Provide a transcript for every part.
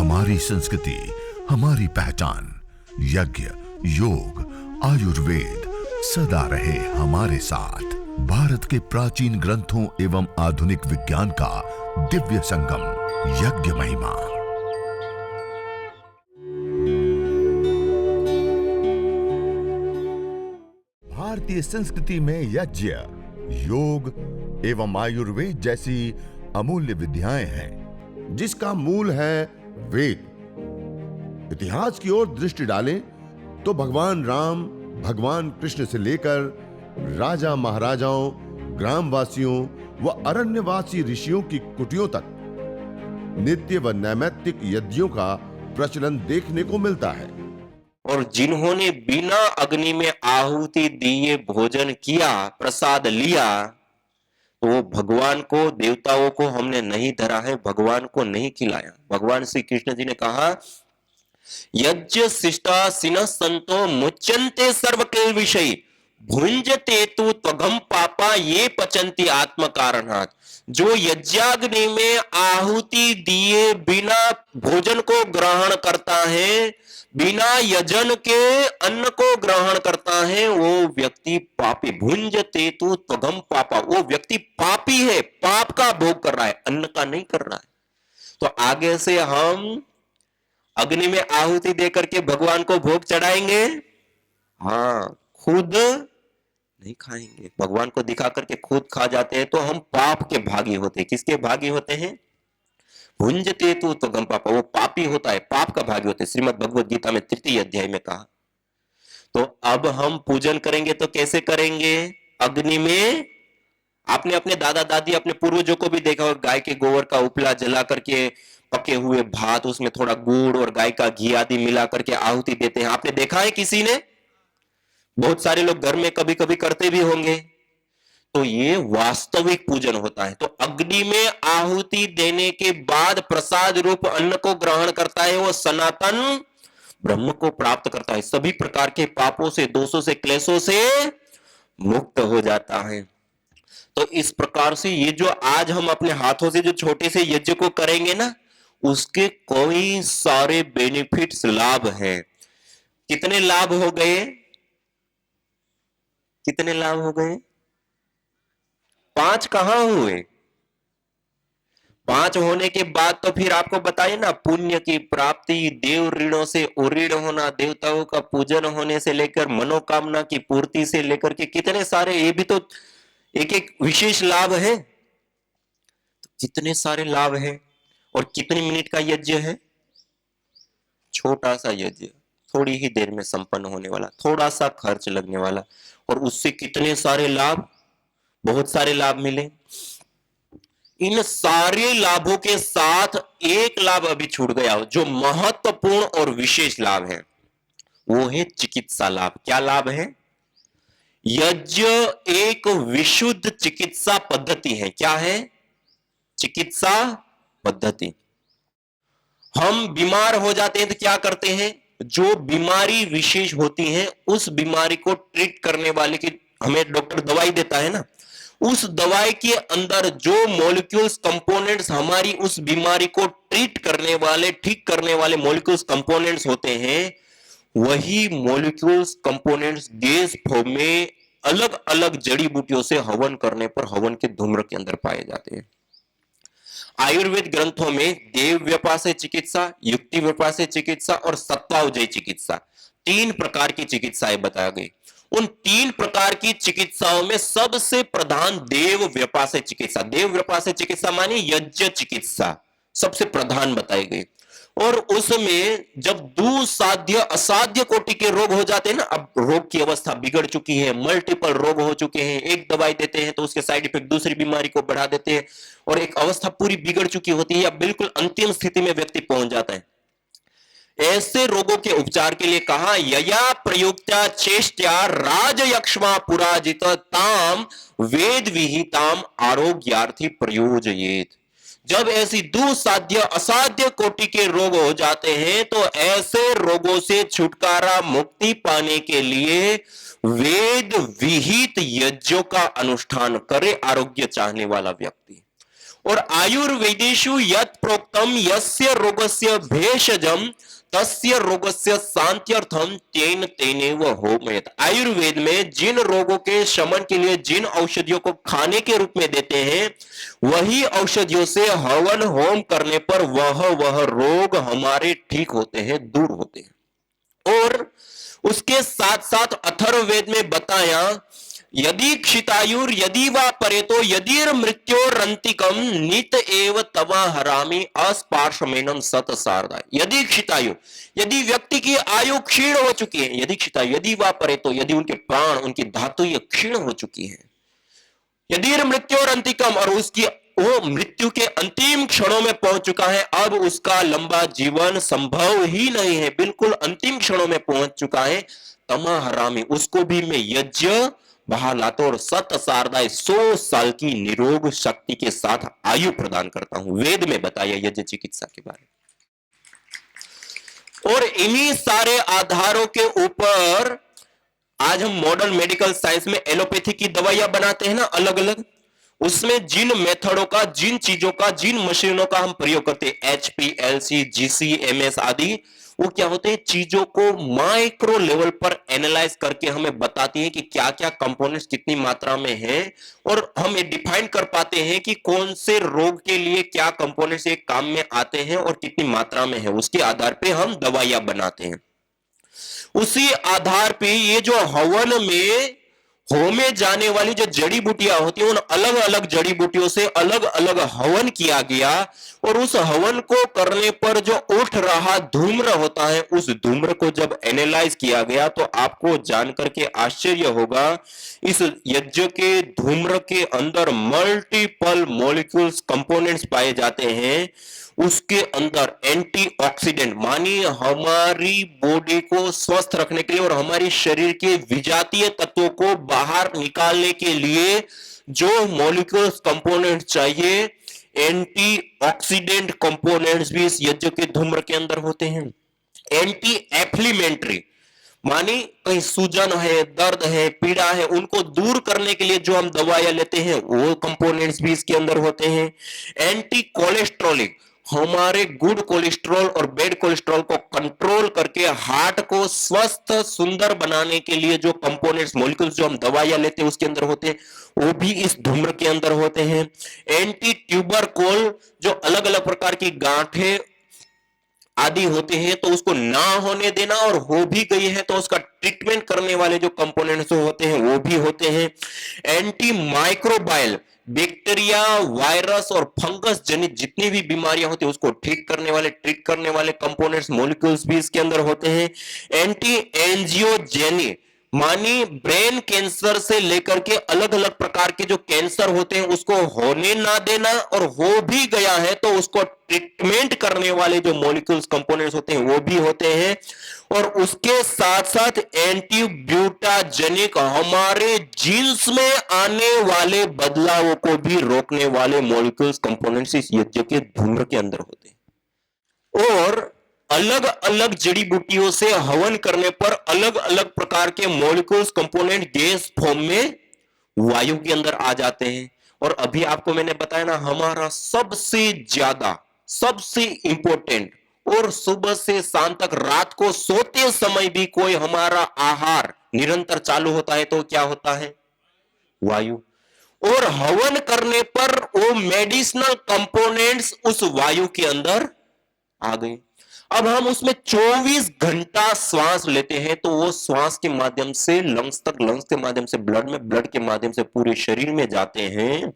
हमारी संस्कृति, हमारी पहचान। यज्ञ, योग, आयुर्वेद सदा रहे हमारे साथ। भारत के प्राचीन ग्रंथों एवं आधुनिक विज्ञान का दिव्य संगम, यज्ञ महिमा। भारतीय संस्कृति में यज्ञ, योग एवं आयुर्वेद जैसी अमूल्य विद्याएं हैं, जिसका मूल है वेद। इतिहास की ओर दृष्टि डालें तो भगवान राम, भगवान कृष्ण से लेकर राजा महाराजाओं, ग्रामवासियों व अरण्यवासी ऋषियों की कुटियों तक नित्य व नैमित्तिक यज्ञों का प्रचलन देखने को मिलता है। और जिन्होंने बिना अग्नि में आहुति दिए भोजन किया, प्रसाद लिया, तो वो भगवान को, देवताओं को हमने नहीं धरा है, भगवान को नहीं खिलाया। भगवान श्री कृष्ण जी ने कहा, यज्ञ शिष्टा सिन संतो मुच्यन्ते सर्व किल विषय भुंजते तु त्वगम पापा ये पचंती आत्म कारणात्। जो यज्ञाग्नि में आहुति दिए बिना भोजन को ग्रहण करता है, बिना यजन के अन्न को ग्रहण करता है, वो व्यक्ति पापी। भुंजते तु त्वगम पापा, वो व्यक्ति पापी है, पाप का भोग कर रहा है, अन्न का नहीं कर रहा है। तो आगे से हम अग्नि में आहुति देकर के भगवान को भोग चढ़ाएंगे, हाँ, खुद नहीं खाएंगे। भगवान को दिखा करके खुद खा जाते हैं तो हम पाप के भागी होते हैं। किसके भागी होते हैं? भुंजते तु त्वगम पापा, वो पापी होता है, पाप का भागी होते हैं। श्रीमद् भगवद गीता में 3 अध्याय में कहा। तो अब हम पूजन करेंगे तो कैसे करेंगे? अग्नि में। आपने अपने दादा दादी, अपने पूर्वजों को भी देखा होगा, गाय के गोबर का उपला जला करके पके हुए भात, उसमें थोड़ा गुड़ और गाय का घी आदि मिला करके आहुति देते हैं। आपने देखा है किसी ने? बहुत सारे लोग घर में कभी कभी करते भी होंगे। तो ये वास्तविक पूजन होता है। तो अग्नि में आहुति देने के बाद प्रसाद रूप अन्न को ग्रहण करता है, वो सनातन ब्रह्म को प्राप्त करता है, सभी प्रकार के पापों से, दोषों से, क्लेशों से मुक्त हो जाता है। तो इस प्रकार से ये जो आज हम अपने हाथों से जो छोटे से यज्ञ को करेंगे ना, उसके कई सारे बेनिफिट्स, लाभ हैं। कितने लाभ हो गए? कितने लाभ हो गए? 5 कहां हुए? 5 होने के बाद तो फिर आपको बताइए ना, पुण्य की प्राप्ति, देव ऋणों से उऋण होना, देवताओं का पूजन होने से लेकर मनोकामना की पूर्ति से लेकर के कितने सारे, ये भी तो एक एक विशेष लाभ है। तो कितने सारे लाभ हैं। और कितने मिनट का यज्ञ है? छोटा सा यज्ञ, थोड़ी ही देर में संपन्न होने वाला, थोड़ा सा खर्च लगने वाला, और उससे कितने सारे लाभ, बहुत सारे लाभ मिले। इन सारे लाभों के साथ एक लाभ अभी छूट गया, जो महत्वपूर्ण और विशेष लाभ है, वो है चिकित्सा लाभ। क्या लाभ है? यज्ञ एक विशुद्ध चिकित्सा पद्धति है। क्या है? चिकित्सा पद्धति। हम बीमार हो जाते हैं तो क्या करते हैं? जो बीमारी विशेष होती है, उस बीमारी को ट्रीट करने वाले की हमें डॉक्टर दवाई देता है ना, उस दवाई के अंदर जो मॉलिक्यूल्स, कंपोनेंट्स हमारी उस बीमारी को ट्रीट करने वाले, ठीक करने वाले मॉलिक्यूल्स, कंपोनेंट्स होते हैं, वही मॉलिक्यूल्स, कंपोनेंट्स देश भर में अलग अलग जड़ी बूटियों से हवन करने पर हवन के धूम्र के अंदर पाए जाते हैं। आयुर्वेद ग्रंथों में देव व्यपासे चिकित्सा, युक्ति व्यपासे चिकित्सा और सत्वावजय चिकित्सा, 3 प्रकार की चिकित्साएं बताई गई। उन 3 प्रकार की चिकित्साओं में सबसे प्रधान देव व्यपासे चिकित्सा। देव व्यपासे चिकित्सा मानी यज्ञ चिकित्सा सबसे प्रधान बताई गई। और उसमें जब दुसाध्य, असाध्य कोटि के रोग हो जाते हैं ना, अब रोग की अवस्था बिगड़ चुकी है, मल्टीपल रोग हो चुके हैं, एक दवाई देते हैं तो उसके साइड इफेक्ट दूसरी बीमारी को बढ़ा देते हैं, और एक अवस्था पूरी बिगड़ चुकी होती है, अब बिल्कुल अंतिम स्थिति में व्यक्ति पहुंच जाता है। ऐसे रोगों के उपचार के लिए कहा, यया प्रयुक्त्या चेष्ट्या राजयक्ष्मा पुराजित ताम वेद विहिताम आरोग्यार्थी प्रयोजयेत। जब ऐसी दुसाध्य, असाध्य कोटि के रोग हो जाते हैं तो ऐसे रोगों से छुटकारा, मुक्ति पाने के लिए वेद विहित यज्ञों का अनुष्ठान करे आरोग्य चाहने वाला व्यक्ति। और आयुर्वेदेषु यत् प्रोक्तम यस्य रोगस्य भेषजम तस्य रोगस्य शांत्यर्थम तेन तेनेव होमयत। आयुर्वेद में जिन रोगों के शमन के लिए जिन औषधियों को खाने के रूप में देते हैं, वही औषधियों से हवन होम करने पर वह रोग हमारे ठीक होते हैं, दूर होते हैं। और उसके साथ साथ अथर्ववेद में बताया, यदि क्षितायुर यदि वा परेतो यदिर मृत्योरंतिकम नित एव तवा हरामी अस्पार्शमेनम सत सारदा। यदि क्षितायु, यदि व्यक्ति की आयु क्षीण हो चुकी है, यदि क्षितायु यदि वा परेतो, यदि उनके प्राण उनकी धातु ये क्षीण हो चुकी है, यदिर मृत्योरंतिकम, और उसकी वो मृत्यु के अंतिम क्षणों में पहुंच चुका है, अब उसका लंबा जीवन संभव ही नहीं है, बिल्कुल अंतिम क्षणों में पहुंच चुका है, तमा हरामी, उसको भी मैं यज्ञ बहा लाता और सत सारदाय 100 साल की निरोग शक्ति के साथ आयु प्रदान करता हूं। वेद में बताया यज्ञ चिकित्सा के बारे में। और इन्हीं सारे आधारों के ऊपर आज हम मॉडर्न मेडिकल साइंस में एलोपैथी की दवाइयां बनाते हैं ना, अलग अलग, उसमें जिन मेथडों का, जिन चीजों का, जिन मशीनों का हम प्रयोग करते हैं, HPLC, GC, MS आदि, वो क्या होते हैं, चीजों को माइक्रो लेवल पर एनालाइज करके हमें बताती हैं कि क्या क्या कंपोनेंट्स कितनी मात्रा में हैं, और हम ये डिफाइन कर पाते हैं कि कौन से रोग के लिए क्या कंपोनेंट्स एक काम में आते हैं और कितनी मात्रा में है। उसके आधार पे हम दवाइयां बनाते हैं। उसी आधार पे ये जो हवन में होमे जाने वाली जो जड़ी बूटियां होती हैं, उन अलग अलग जड़ी बूटियों से अलग अलग हवन किया गया, और उस हवन को करने पर जो उठ रहा धूम्र होता है, उस धूम्र को जब एनालाइज किया गया तो आपको जानकर के आश्चर्य होगा, इस यज्ञ के धूम्र के अंदर मल्टीपल मॉलिक्यूल्स कंपोनेंट्स पाए जाते हैं। उसके अंदर एंटीऑक्सीडेंट, मानी हमारी बॉडी को स्वस्थ रखने के लिए और हमारी शरीर के विजातीय तत्वों को बाहर निकालने के लिए जो मॉलिक्यूल्स कंपोनेंट चाहिए, एंटीऑक्सीडेंट कंपोनेंट्स भी इस यज्ञ के धूम्र के अंदर होते हैं। एंटी एफ्लीमेंट्री, मानी कहीं सूजन है, दर्द है, पीड़ा है, उनको दूर करने के लिए जो हम दवाइयां लेते हैं, वो कंपोनेंट्स भी इसके अंदर होते हैं। एंटी कोलेस्ट्रोलिक, हमारे गुड कोलेस्ट्रॉल और बैड कोलेस्ट्रॉल को कंट्रोल करके हार्ट को स्वस्थ सुंदर बनाने के लिए जो कंपोनेंट्स, मॉलिक्यूल्स जो हम दवाइयां लेते हैं उसके अंदर होते हैं, वो भी इस धूम्र के अंदर होते हैं। एंटी ट्यूबरकुल, जो अलग अलग प्रकार की गांठें आदि होते हैं तो उसको ना होने देना, और हो भी गई है तो उसका ट्रीटमेंट करने वाले जो कंपोनेंट्स होते हैं वो भी होते हैं। एंटी माइक्रोबायल, बैक्टीरिया, वायरस और फंगस जनित जितनी भी बीमारियां होती है उसको ठीक करने वाले, ट्रीट करने वाले कंपोनेंट्स, मॉलिक्यूल्स भी इसके अंदर होते हैं। एंटी एंजियोजेनी, मानी ब्रेन कैंसर से लेकर के अलग अलग प्रकार के जो कैंसर होते हैं उसको होने ना देना, और हो भी गया है तो उसको ट्रीटमेंट करने वाले जो मॉलिक्यूल्स कंपोनेंट्स होते हैं वो भी होते हैं। और उसके साथ साथ एंटीब्यूटाजेनिक, हमारे जीन्स में आने वाले बदलावों को भी रोकने वाले मॉलिक्यूल्स कंपोनेंट्स इस यज्ञ के धूम्र के अंदर होते हैं। और अलग अलग जड़ी बूटियों से हवन करने पर अलग अलग प्रकार के मॉलिक्यूल्स कंपोनेंट गैस फॉर्म में वायु के अंदर आ जाते हैं। और अभी आपको मैंने बताया ना, हमारा सबसे ज्यादा, सबसे इंपॉर्टेंट, और सुबह से शाम तक, रात को सोते समय भी कोई हमारा आहार निरंतर चालू होता है तो क्या होता है, वायु। और हवन करने पर वो मेडिसिनल कंपोनेंट्स उस वायु के अंदर आ गए। अब हम उसमें 24 घंटा श्वास लेते हैं तो वो श्वास के माध्यम से लंग्स तक, लंग्स के माध्यम से ब्लड में, ब्लड के माध्यम से पूरे शरीर में जाते हैं।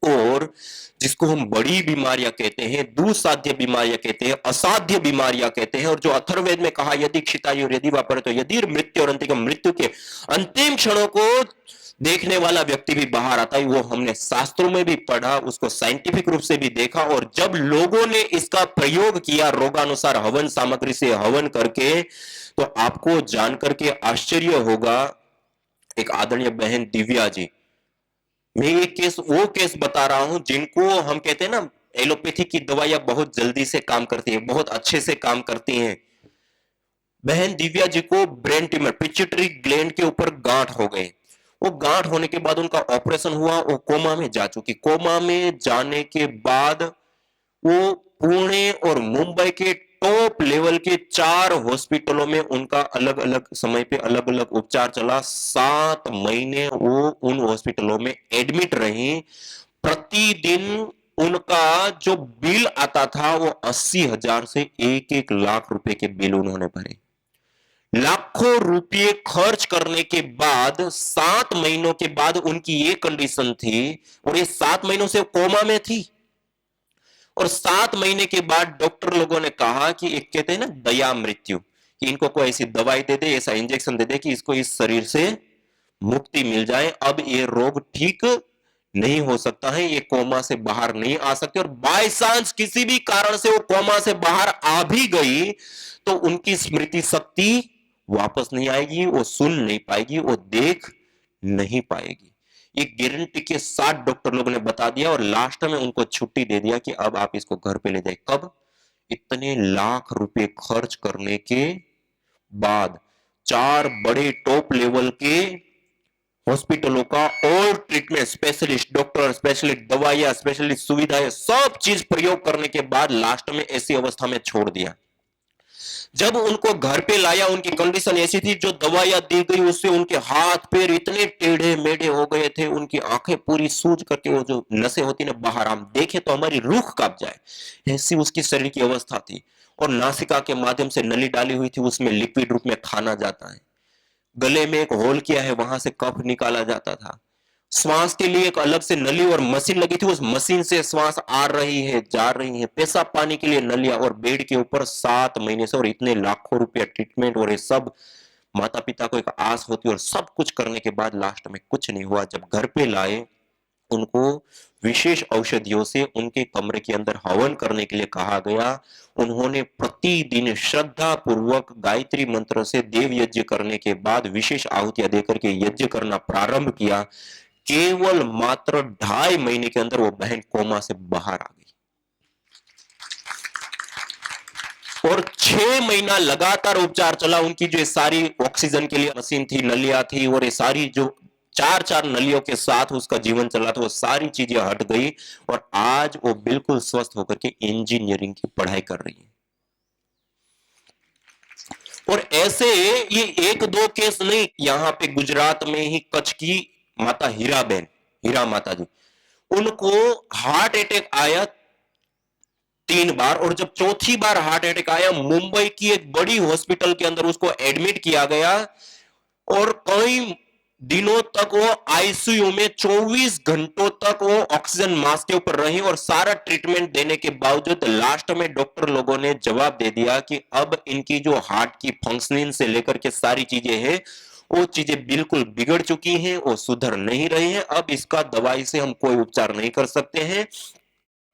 और जिसको हम बड़ी बीमारियां कहते हैं, दुस्साध्य बीमारियां कहते हैं, असाध्य बीमारियां कहते हैं, और जो अथर्ववेद में कहा यदि क्षितायु यदि वापरे तो यदि मृत्यु और अंतिम, मृत्यु के अंतिम क्षणों को देखने वाला व्यक्ति भी बाहर आता है, वो हमने शास्त्रों में भी पढ़ा, उसको साइंटिफिक रूप से भी देखा। और जब लोगों ने इसका प्रयोग किया रोगानुसार हवन सामग्री से हवन करके, तो आपको जानकर के आश्चर्य होगा। एक आदरणीय बहन दिव्या जी, मैं ये केस, वो केस बता रहा हूं जिनको हम कहते हैं ना, एलोपैथी की दवाइयां बहुत जल्दी से काम करती है, बहुत अच्छे से काम करती हैं। बहन दिव्या जी को ब्रेन ट्यूमर, पिट्यूटरी ग्लैंड के ऊपर गांठ हो गए। वो गांठ होने के बाद उनका ऑपरेशन हुआ, वो कोमा में जा चुकी। कोमा में जाने के बाद वो पुणे और मुंबई के टॉप लेवल के 4 हॉस्पिटलों में उनका अलग अलग समय पे अलग अलग उपचार चला। 7 महीने वो उन हॉस्पिटलों में एडमिट रही। प्रतिदिन उनका जो बिल आता था वो 80,000 से 1-1 लाख रुपए के बिल उन्होंने भरे। लाखों रुपए खर्च करने के बाद 7 महीनों के बाद उनकी ये कंडीशन थी, और ये 7 महीनों से कोमा में थी। और 7 महीने के बाद डॉक्टर लोगों ने कहा कि एक कहते हैं ना दया मृत्यु, कि इनको कोई ऐसी दवाई दे दे, ऐसा इंजेक्शन दे दे कि इसको इस शरीर से मुक्ति मिल जाए, अब ये रोग ठीक नहीं हो सकता है, ये कोमा से बाहर नहीं आ सकते। और बाय चांस किसी भी कारण से वो कोमा से बाहर आ भी गई तो उनकी स्मृति शक्ति वापस नहीं आएगी, वो सुन नहीं पाएगी, वो देख नहीं पाएगी। ये गारंटी के साथ डॉक्टर लोगों ने बता दिया, और लास्ट में उनको छुट्टी दे दिया कि अब आप इसको घर पे ले जाए। कब? इतने लाख रुपए खर्च करने के बाद 4 बड़े टॉप लेवल के हॉस्पिटलों का और ट्रीटमेंट, स्पेशलिस्ट डॉक्टर, स्पेशलिस्ट दवाइयां, स्पेशलिस्ट सुविधाएं, सब चीज प्रयोग करने के बाद लास्ट में ऐसी अवस्था में छोड़ दिया। जब उनको घर पे लाया, उनकी कंडीशन ऐसी थी, जो दवाइयां दी गई उससे उनके हाथ पैर इतने टेढ़े मेढ़े हो गए थे, उनकी आंखें पूरी सूज करके, वो जो नसें होती ना बाहर, हम देखे तो हमारी रूह कांप जाए, ऐसी उसकी शरीर की अवस्था थी। और नासिका के माध्यम से नली डाली हुई थी, उसमें लिक्विड रूप में खाना जाता है। गले में एक होल किया है, वहां से कफ निकाला जाता था। श्वास के लिए एक अलग से नली और मशीन लगी थी, उस मशीन से श्वास आ रही है, जा रही है। पेशाब पानी के लिए नलियां, और बेड के ऊपर 7 महीने से, और इतने लाखों रुपया ट्रीटमेंट, और ये सब माता पिता को एक आस होती, और सब कुछ करने के बाद लास्ट में कुछ नहीं हुआ। जब घर पे लाए, उनको विशेष औषधियों से उनके कमरे के अंदर हवन करने के लिए कहा गया। उन्होंने प्रतिदिन श्रद्धा पूर्वक गायत्री मंत्र से देव यज्ञ करने के बाद विशेष आहुतियां देकर के यज्ञ करना प्रारंभ किया। केवल मात्र 2.5 महीने के अंदर वो बहन कोमा से बाहर आ गई, और 6 महीना लगातार उपचार चला। उनकी जो सारी ऑक्सीजन के लिए मशीन थी, नलियां थी, और ये सारी जो 4 नलियों के साथ उसका जीवन चला था, वो सारी चीजें हट गई, और आज वो बिल्कुल स्वस्थ होकर के इंजीनियरिंग की पढ़ाई कर रही है। और ऐसे ये 1-2 केस नहीं, यहां पे गुजरात में ही कच्छ की माता हीराबेन, हीरा माता जी, उनको हार्ट अटैक आया 3 बार, और जब चौथी बार हार्ट अटैक आया, मुंबई की एक बड़ी हॉस्पिटल के अंदर उसको एडमिट किया गया, और कई दिनों तक वो आईसीयू में 24 घंटों तक वो ऑक्सीजन मास्क के ऊपर रही, और सारा ट्रीटमेंट देने के बावजूद लास्ट में डॉक्टर लोगों ने जवाब दे दिया कि अब इनकी जो हार्ट की फंक्शनिंग से लेकर के सारी चीजें हैं, वो चीजें बिल्कुल बिगड़ चुकी हैं, वो सुधर नहीं रही हैं, अब इसका दवाई से हम कोई उपचार नहीं कर सकते हैं,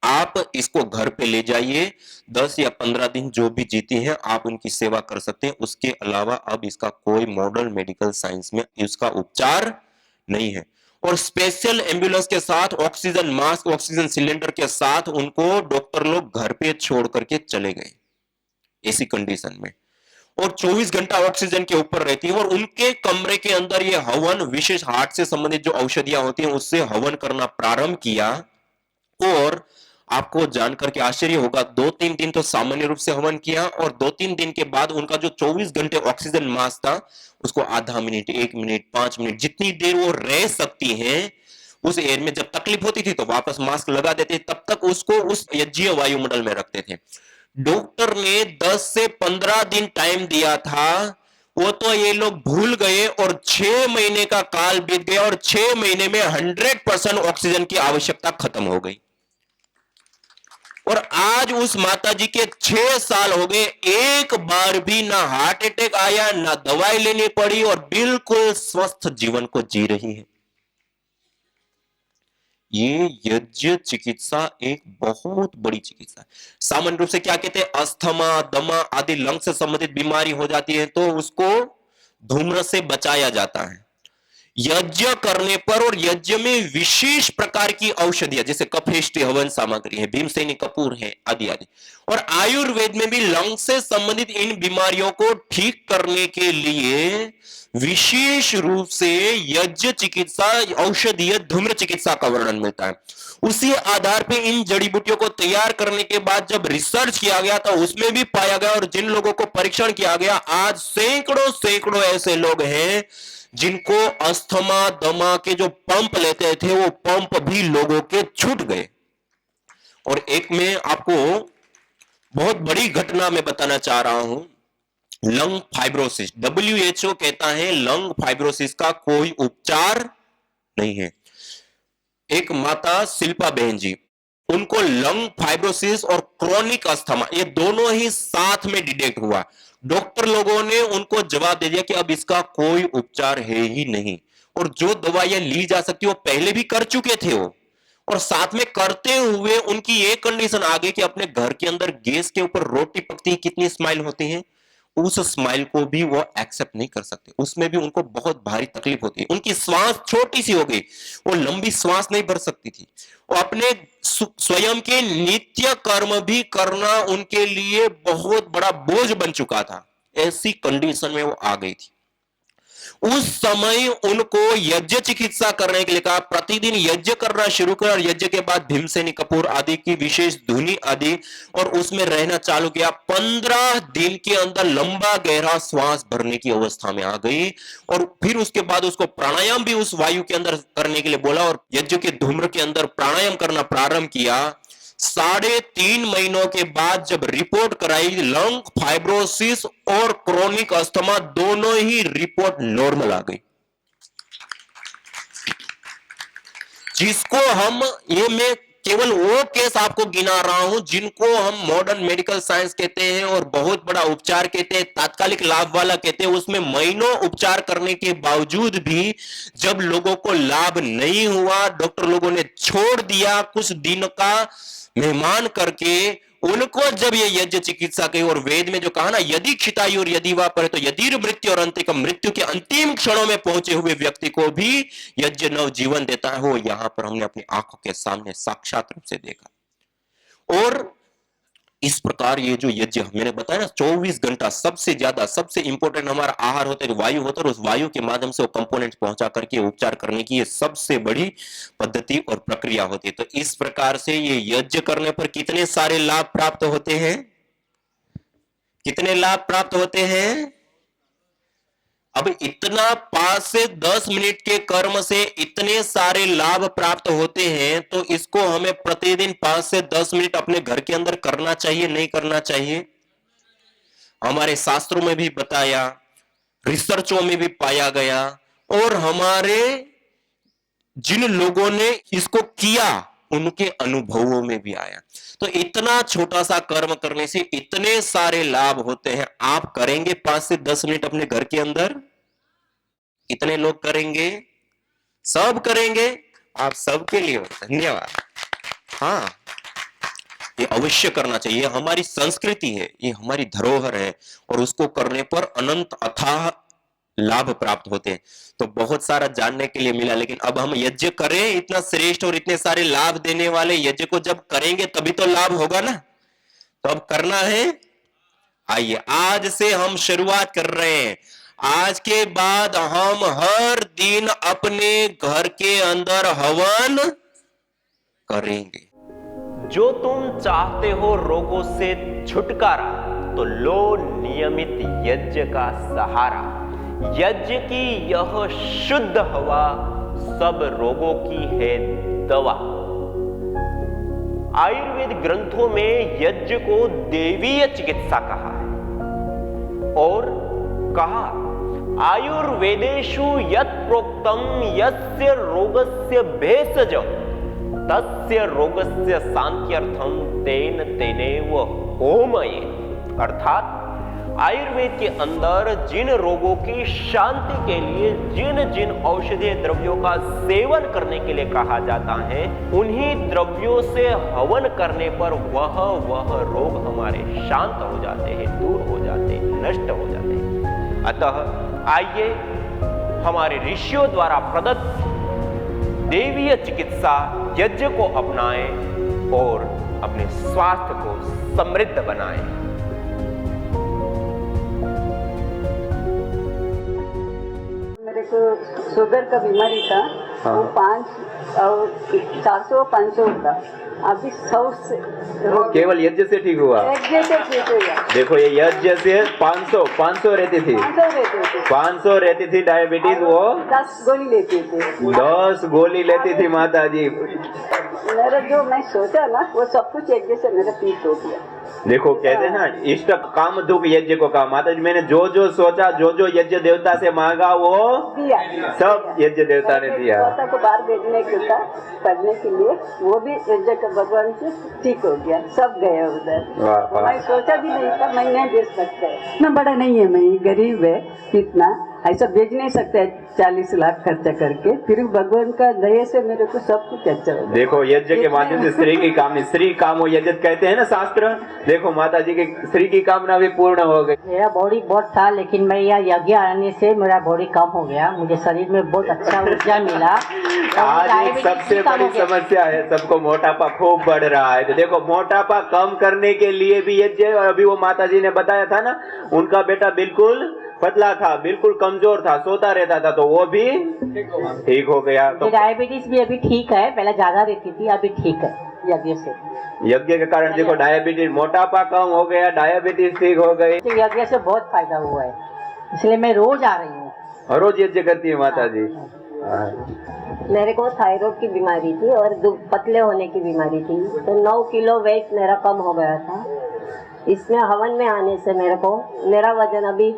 आप इसको घर पे ले जाइए, 10 या 15 दिन जो भी जीती हैं आप उनकी सेवा कर सकते हैं, उसके अलावा अब इसका कोई मॉडर्न मेडिकल साइंस में इसका उपचार नहीं है। और स्पेशल एम्बुलेंस के साथ, ऑक्सीजन मास्क, ऑक्सीजन सिलेंडर के साथ उनको डॉक्टर लोग घर पे छोड़ करके चले गए ऐसी कंडीशन में, और 24 घंटा ऑक्सीजन के ऊपर रहती है, और उनके कमरे के अंदर ये हवन, विशेष हार्ट से संबंधित जो औषधियां होती हैं उससे हवन करना प्रारंभ किया। और आपको जानकर के आश्चर्य होगा, 2-3 दिन तो सामान्य रूप से हवन किया, और 2-3 दिन के बाद उनका जो 24 घंटे ऑक्सीजन मास्क था उसको आधा मिनट, 1 मिनट, 5 मिनट, जितनी देर वो रह सकती हैं उस एयर में, जब तकलीफ होती थी तो वापस मास्क लगा देते, तब तक उसको उस यज्ञीय वायुमंडल में रखते थे। डॉक्टर ने 10 से 15 दिन टाइम दिया था, वो तो ये लोग भूल गए, और 6 महीने का काल बीत गया, और 6 महीने में 100% ऑक्सीजन की आवश्यकता खत्म हो गई। और आज उस माता जी के 6 साल हो गए, एक बार भी ना हार्ट अटैक आया, ना दवाई लेनी पड़ी, और बिल्कुल स्वस्थ जीवन को जी रही है। ये यज्ञ चिकित्सा एक बहुत बड़ी चिकित्सा है। सामान्य रूप से क्या कहते हैं, अस्थमा, दमा आदि लंग से संबंधित बीमारी हो जाती है तो उसको धूम्र से बचाया जाता है। यज्ञ करने पर और यज्ञ में विशेष प्रकार की औषधियां जैसे कफेष्टि हवन सामग्री है, भीमसेनी कपूर है, आदि आदि। और आयुर्वेद में भी लंग से संबंधित इन बीमारियों को ठीक करने के लिए विशेष रूप से यज्ञ चिकित्सा, औषधीय धूम्र चिकित्सा का वर्णन मिलता है। उसी आधार पे इन जड़ी बूटियों को तैयार करने के बाद जब रिसर्च किया गया तो उसमें भी पाया गया, और जिन लोगों को परीक्षण किया गया, आज सैकड़ों सैकड़ों ऐसे लोग हैं जिनको अस्थमा दमा के जो पंप लेते थे वो पंप भी लोगों के छूट गए। और एक मैं आपको बहुत बड़ी घटना में बताना चाह रहा हूं, लंग फाइब्रोसिस। WHO कहता है लंग फाइब्रोसिस का कोई उपचार नहीं है। एक माता शिल्पा बहन जी, उनको लंग फाइब्रोसिस और क्रोनिक अस्थमा ये दोनों ही साथ में डिटेक्ट हुआ। डॉक्टर लोगों ने उनको जवाब दे दिया कि अब इसका कोई उपचार है ही नहीं, और जो दवाइयां ली जा सकती वो पहले भी कर चुके थे वो, और साथ में करते हुए उनकी एक कंडीशन आ गई कि अपने घर के अंदर गैस के ऊपर रोटी पकती है, कितनी स्माइल होती है, उस स्माइल को भी वो एक्सेप्ट नहीं कर सकते, उसमें भी उनको बहुत भारी तकलीफ होती है। उनकी श्वास छोटी सी हो गई, वो लंबी श्वास नहीं भर सकती थी, वो अपने स्वयं के नित्य कर्म भी करना उनके लिए बहुत बड़ा बोझ बन चुका था। ऐसी कंडीशन में वो आ गई थी। उस समय उनको यज्ञ चिकित्सा करने के लिए कहा, प्रतिदिन यज्ञ करना शुरू कर, और यज्ञ के बाद भीमसेनी कपूर आदि की विशेष धुनी आदि, और उसमें रहना चालू किया। 15 दिन के अंदर लंबा गहरा श्वास भरने की अवस्था में आ गई, और फिर उसके बाद उसको प्राणायाम भी उस वायु के अंदर करने के लिए बोला, और यज्ञ के धूम्र के अंदर प्राणायाम करना प्रारंभ किया। 3.5 महीनों के बाद जब रिपोर्ट कराई, लंग फाइब्रोसिस और क्रोनिक अस्थमा दोनों ही रिपोर्ट नॉर्मल आ गई। जिसको हम, ये मैं केवल वो केस आपको गिना रहा हूं जिनको हम मॉडर्न मेडिकल साइंस कहते हैं और बहुत बड़ा उपचार कहते हैं, तात्कालिक लाभ वाला कहते हैं। उसमें महीनों उपचार करने के बावजूद भी जब लोगों को लाभ नहीं हुआ, डॉक्टर लोगों ने छोड़ दिया, कुछ दिन का मेहमान करके उनको जब ये यज्ञ चिकित्सा की, और वेद में जो कहा ना, यदि क्षितायु और यदि वा परे तो यदि मृत्यु और अंतिम, मृत्यु के अंतिम क्षणों में पहुंचे हुए व्यक्ति को भी यज्ञ नव जीवन देता है, वो यहां पर हमने अपनी आंखों के सामने साक्षात रूप से देखा। और इस प्रकार ये जो यज्ञ मैंने बताया ना, 24 घंटा सबसे ज्यादा, सबसे इंपॉर्टेंट हमारा आहार होता है, वायु होता है, और उस वायु के माध्यम से वो कंपोनेंट पहुंचा करके उपचार करने की ये सबसे बड़ी पद्धति और प्रक्रिया होती है। तो इस प्रकार से ये यज्ञ करने पर कितने सारे लाभ प्राप्त होते हैं, कितने लाभ प्राप्त होते हैं। अब इतना 5 से 10 मिनट के कर्म से इतने सारे लाभ प्राप्त होते हैं, तो इसको हमें प्रतिदिन 5 से 10 मिनट अपने घर के अंदर करना चाहिए, नहीं करना चाहिए। हमारे शास्त्रों में भी बताया, रिसर्चों में भी पाया गया, और हमारे जिन लोगों ने इसको किया उनके अनुभवों में भी आया। तो इतना छोटा सा कर्म करने से इतने सारे लाभ होते हैं। आप करेंगे 5 से 10 मिनट अपने घर के अंदर? कितने लोग करेंगे? सब करेंगे? आप सबके लिए धन्यवाद। हाँ, ये अवश्य करना चाहिए, हमारी संस्कृति है, ये हमारी धरोहर है, और उसको करने पर अनंत अथाह लाभ प्राप्त होते हैं। तो बहुत सारा जानने के लिए मिला, लेकिन अब हम यज्ञ करें, इतना श्रेष्ठ और इतने सारे लाभ देने वाले यज्ञ को जब करेंगे तभी तो लाभ होगा ना। तो अब करना है, आइए आज से हम शुरुआत कर रहे हैं। आज के बाद हम हर दिन अपने घर के अंदर हवन करेंगे। जो तुम चाहते हो रोगों से छुटकारा, तो लो नियमित यज्ञ का सहारा। यज्ञ की यह शुद्ध हवा सब रोगों की है दवा। आयुर्वेद ग्रंथों में यज्ञ को देवीय चिकित्सा कहा है, और कहा आयुर्वेदेषु यत् प्रोक्तम यस्य रोगस्य भेषजं तस्य रोगस्य शांत्यर्थम तेन तेनेव होमये। अर्थात आयुर्वेद के अंदर जिन रोगों की शांति के लिए जिन जिन औषधीय द्रव्यों का सेवन करने के लिए कहा जाता है, उन्हीं द्रव्यों से हवन करने पर वह रोग हमारे शांत हो जाते हैं, दूर हो जाते हैं, नष्ट हो जाते हैं। अतः आइए हमारे ऋषियों द्वारा प्रदत्त देवीय चिकित्सा यज्ञ को अपनाएं और अपने स्वास्थ्य को समृद्ध बनाएं। मेरे को शुगर का बीमारी था। हाँ। वो 400-500 का, अभी 100 से केवल यज्ञ से ठीक हुआ। यज्ञ से ठीक हो गया। देखो ये यज्ञ से 500 रहती थी, 500 रहते थे। 500 रहती थी डायबिटीज, वो 10 गोली लेते थे। 10 गोली लेती थी माता जी। मेरा जो मैं सोचा ना वो सब कुछ यज्ञ से मेरा ठीक हो गया। देखो कहते हैं ना, इष्ट काम दुख यज्ञ को कहा। माता जी मैंने जो जो सोचा, जो जो यज्ञ देवता से मांगा वो दिया, सब यज्ञ देवता ने दिया। देवता को बाहर भेजने के था पढ़ने के लिए, वो भी यज्ञ का भगवान से ठीक हो गया, सब गए उधर। वाह, वाह। मैं सोचा भी नहीं था मैं नहीं भेज सकता है, इतना बड़ा नहीं है, मैं गरीब है, इतना ऐसा भेज नहीं सकता 40 लाख खर्चा करके। फिर भगवान का दया से मेरे को सब कुछ अच्छा हो। देखो यज्ञ के माध्यम से स्त्री की कामना, स्त्री कामो यज्ञ कहते हैं ना शास्त्र। देखो माता जी की स्त्री की कामना भी पूर्ण हो गई। मेरा बॉडी बहुत था, लेकिन मैं यहाँ यज्ञ आने से मेरा बॉडी कम हो गया, मुझे शरीर में बहुत अच्छा ऊर्जा मिला। आज एक सबसे बड़ी समस्या है, सबको मोटापा खूब बढ़ रहा है। तो देखो मोटापा कम करने के लिए भी यज्ञ, और अभी वो माता जी ने बताया था ना, उनका बेटा बिल्कुल पतला था, बिल्कुल कमजोर था, सोता रहता था, तो वो भी ठीक हो गया। तो डायबिटीज भी अभी ठीक है, पहले ज्यादा रहती थी, अभी ठीक है यज्ञ से। यज्ञ के कारण देखो डायबिटीज, मोटापा कम हो गया, डायबिटीज ठीक हो गई। यज्ञ से बहुत फायदा हुआ है, इसलिए मैं रोज आ रही हूँ। हर रोज यज्ञ करती है माता जी। मेरे को थायराइड की बीमारी थी और पतले होने की बीमारी थी, तो 9 किलो वेट मेरा कम हो गया था। इसमें हवन में आने से मेरा वजन अभी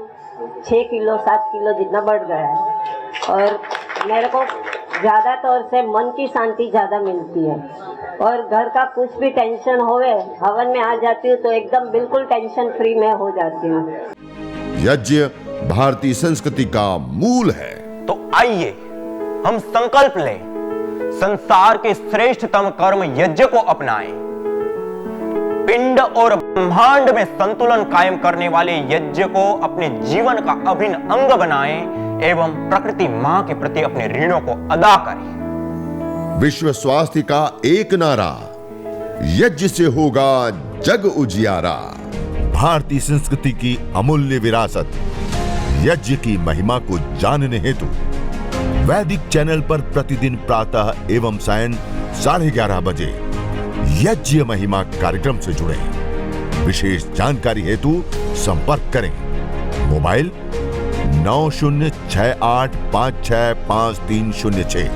6 किलो 7 किलो जितना बढ़ गया है, और मेरे को ज़्यादा तौर से मन की शांति ज़्यादा मिलती है, और घर का कुछ भी टेंशन होवे हवन में आ जाती हूँ तो एकदम बिल्कुल टेंशन फ्री में हो जाती हूँ। यज्ञ भारतीय संस्कृति का मूल है। तो आइए हम संकल्प लें, संसार के श्रेष्ठतम कर्म यज्ञ को अपनाएं, पिंड और ब्रह्मांड में संतुलन कायम करने वाले यज्ञ को अपने जीवन का अभिन्न अंग बनाएं एवं प्रकृति मां के प्रति अपने ऋणों को अदा करें। विश्व स्वास्थ्य का एक नारा, यज्ञ से होगा जग उजियारा। भारतीय संस्कृति की अमूल्य विरासत यज्ञ की महिमा को जानने हेतु वैदिक चैनल पर प्रतिदिन प्रातः एवं सायं 11:30 बजे यज्ञ महिमा कार्यक्रम से जुड़े। विशेष जानकारी हेतु संपर्क करें। मोबाइल 9068565306।